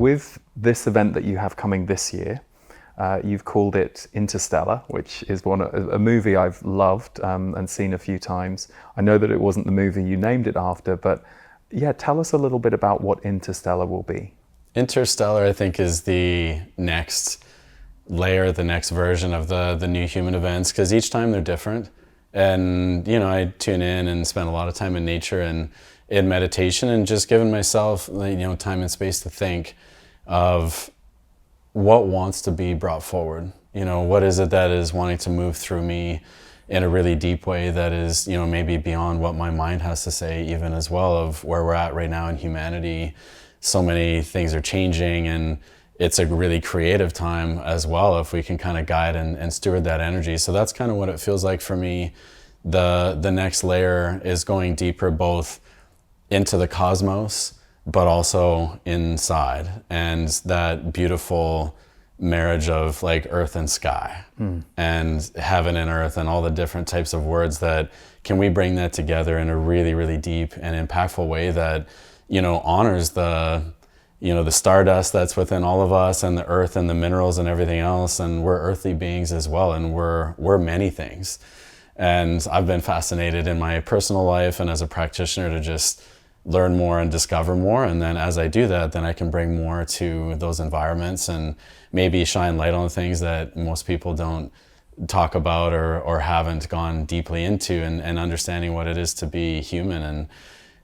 with this event that you have coming this year, you've called it Interstellar, which is a movie I've loved and seen a few times. I know that it wasn't the movie you named it after, but yeah, tell us a little bit about what Interstellar will be. Interstellar, I think, is the next layer, the next version of the new human events, because each time they're different. And, I tune in and spend a lot of time in nature and in meditation and just giving myself, time and space to think of what wants to be brought forward. What is it that is wanting to move through me in a really deep way that is, maybe beyond what my mind has to say, even as well, of where we're at right now in humanity. So many things are changing, and it's a really creative time as well if we can kind of guide and steward that energy. So that's kind of what it feels like for me. The next layer is going deeper, both into the cosmos, but also inside, and that beautiful marriage of like earth and sky and heaven and earth and all the different types of words that can we bring that together in a really, really deep and impactful way that, honors the stardust that's within all of us and the earth and the minerals and everything else. And we're earthly beings as well. And we're many things. And I've been fascinated in my personal life and as a practitioner to just learn more and discover more. And then as I do that, then I can bring more to those environments and maybe shine light on things that most people don't talk about or haven't gone deeply into, and understanding what it is to be human and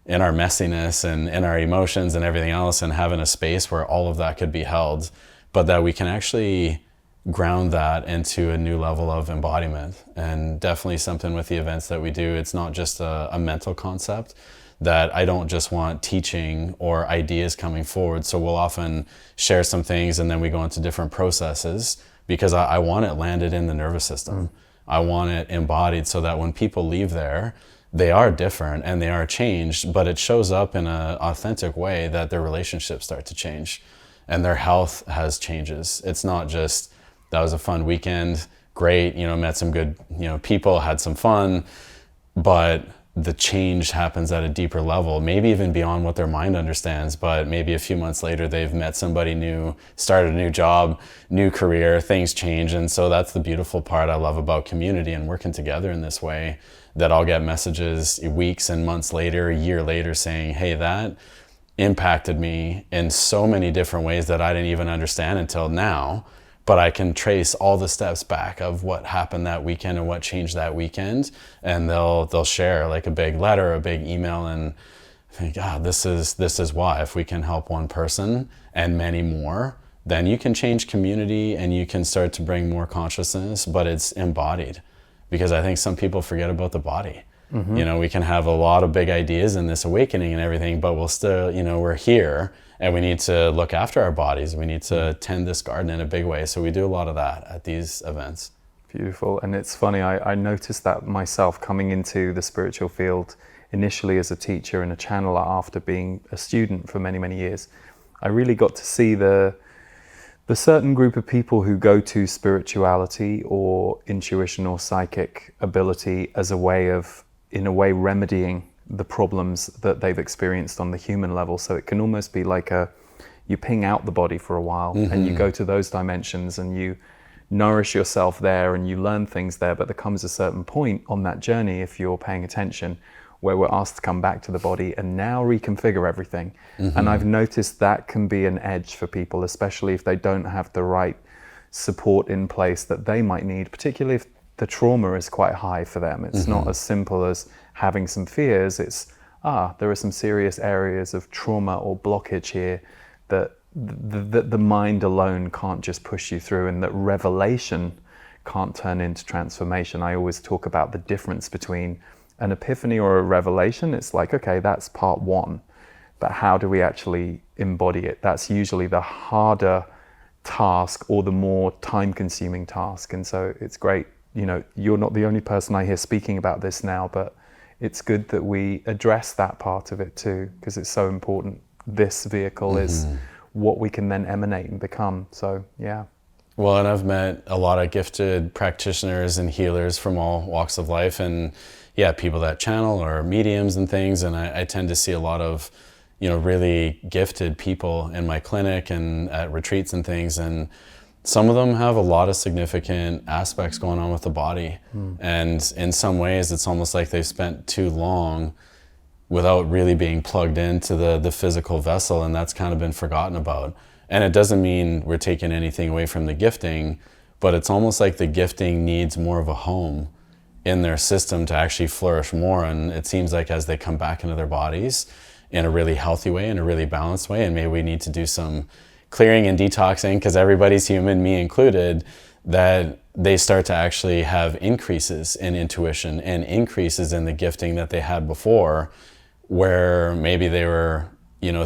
in our messiness and in our emotions and everything else, and having a space where all of that could be held, but that we can actually ground that into a new level of embodiment. And definitely something with the events that we do, it's not just a mental concept, that I don't just want teaching or ideas coming forward. So we'll often share some things and then we go into different processes because I want it landed in the nervous system. I want it embodied so that when people leave there, they are different and they are changed, but it shows up in an authentic way that their relationships start to change and their health has changes. It's not just, that was a fun weekend, great, met some good, people, had some fun, but the change happens at a deeper level, maybe even beyond what their mind understands, but maybe a few months later they've met somebody new, started a new job, new career, things change. And so that's the beautiful part I love about community and working together in this way, that I'll get messages weeks and months later, a year later, saying, hey, that impacted me in so many different ways that I didn't even understand until now. But I can trace all the steps back of what happened that weekend and what changed that weekend. And they'll share like a big letter, a big email, and I think, this is why. If we can help one person and many more, then you can change community and you can start to bring more consciousness, but it's embodied. Because I think some people forget about the body. We can have a lot of big ideas in this awakening and everything, but we'll still, we're here and we need to look after our bodies. We need to tend this garden in a big way. So we do a lot of that at these events. Beautiful. And it's funny, I noticed that myself coming into the spiritual field initially as a teacher and a channeler after being a student for many, many years. I really got to see the certain group of people who go to spirituality or intuition or psychic ability as a way of, in a way, remedying the problems that they've experienced on the human level. So it can almost be like you ping out the body for a while and you go to those dimensions and you nourish yourself there and you learn things there. But there comes a certain point on that journey, if you're paying attention, where we're asked to come back to the body and now reconfigure everything. And I've noticed that can be an edge for people, especially if they don't have the right support in place that they might need, particularly if the trauma is quite high for them. It's not as simple as having some fears. It's, there are some serious areas of trauma or blockage here that the mind alone can't just push you through, and that revelation can't turn into transformation. I always talk about the difference between an epiphany or a revelation. It's like, okay, that's part one, but how do we actually embody it? That's usually the harder task or the more time-consuming task. And so it's great, you're not the only person I hear speaking about this now, but it's good that we address that part of it too, because it's so important. This vehicle is what we can then emanate and become. So yeah. Well, and I've met a lot of gifted practitioners and healers from all walks of life, and people that channel or mediums and things, and I tend to see a lot of really gifted people in my clinic and at retreats and things, and some of them have a lot of significant aspects going on with the body. And in some ways, it's almost like they've spent too long without really being plugged into the physical vessel, and that's kind of been forgotten about. And it doesn't mean we're taking anything away from the gifting, but it's almost like the gifting needs more of a home in their system to actually flourish more. And it seems like as they come back into their bodies in a really healthy way, in a really balanced way, and maybe we need to do some clearing and detoxing, because everybody's human, me included, that they start to actually have increases in intuition and increases in the gifting that they had before, where maybe they were,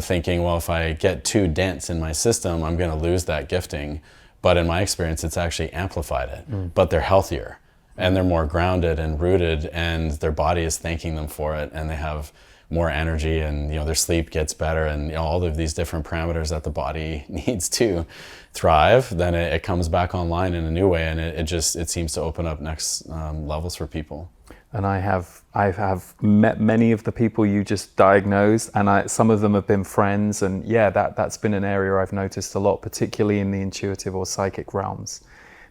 thinking, well, if I get too dense in my system, I'm going to lose that gifting. But in my experience, it's actually amplified it. But they're healthier and they're more grounded and rooted, and their body is thanking them for it, and they have more energy, and their sleep gets better, and all of these different parameters that the body needs to thrive. Then it comes back online in a new way, and it seems to open up next levels for people. And I have met many of the people you just diagnosed, and some of them have been friends, and that's been an area I've noticed a lot, particularly in the intuitive or psychic realms.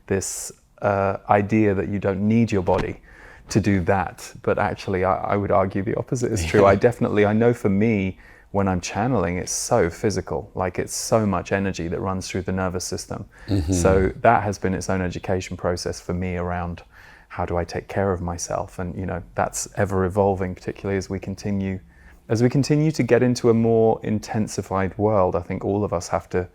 This idea that you don't need your body to do that, but actually I would argue the opposite is true. I know for me, when I'm channeling, it's so physical, like it's so much energy that runs through the nervous system. So that has been its own education process for me around how do I take care of myself, and that's ever evolving, particularly as we continue to get into a more intensified world. I think all of us have to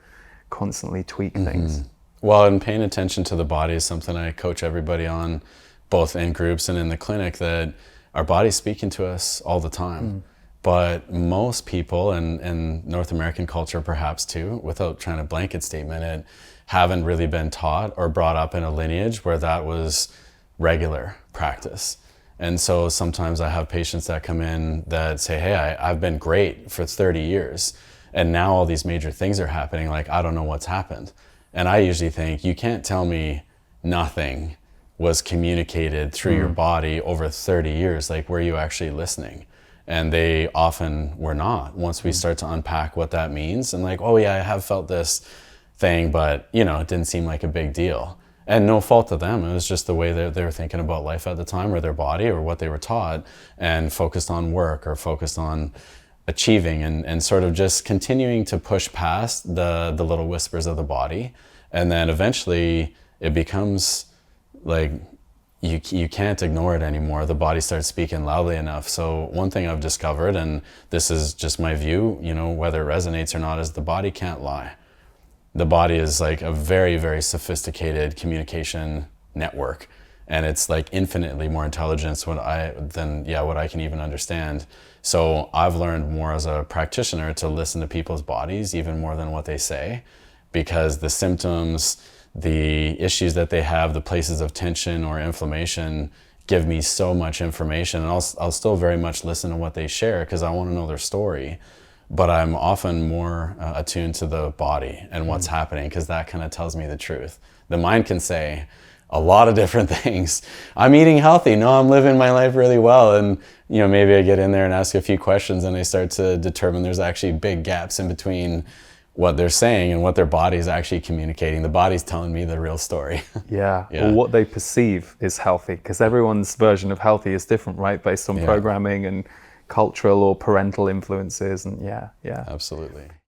constantly tweak things. Well, and paying attention to the body is something I coach everybody on, both in groups and in the clinic, that our body's speaking to us all the time. But most people, and North American culture perhaps too, without trying to blanket statement it, haven't really been taught or brought up in a lineage where that was regular practice. And so sometimes I have patients that come in that say, hey, I've been great for 30 years, and now all these major things are happening, like I don't know what's happened. And I usually think, you can't tell me nothing was communicated through your body over 30 years. Like, were you actually listening? And they often were not, once we start to unpack what that means, and like, oh yeah, I have felt this thing, but it didn't seem like a big deal. And no fault to them, it was just the way that they were thinking about life at the time, or their body, or what they were taught, and focused on work, or focused on achieving, and sort of just continuing to push past the little whispers of the body. And then eventually it becomes like you can't ignore it anymore. The body starts speaking loudly enough. So one thing I've discovered, and this is just my view, whether it resonates or not, is the body can't lie. The body is like a very, very sophisticated communication network, and it's like infinitely more intelligence than what I can even understand. So I've learned more as a practitioner to listen to people's bodies even more than what they say, because the symptoms, the issues that they have, the places of tension or inflammation give me so much information. And I'll still very much listen to what they share because I want to know their story. But I'm often more attuned to the body and what's happening, because that kind of tells me the truth. The mind can say a lot of different things. I'm eating healthy. No, I'm living my life really well. And maybe I get in there and ask a few questions, and I start to determine there's actually big gaps in between what they're saying and what their body is actually communicating. The body's telling me the real story. Yeah. Or what they perceive is healthy, because everyone's version of healthy is different, right? Based on programming and cultural or parental influences. And yeah. Absolutely.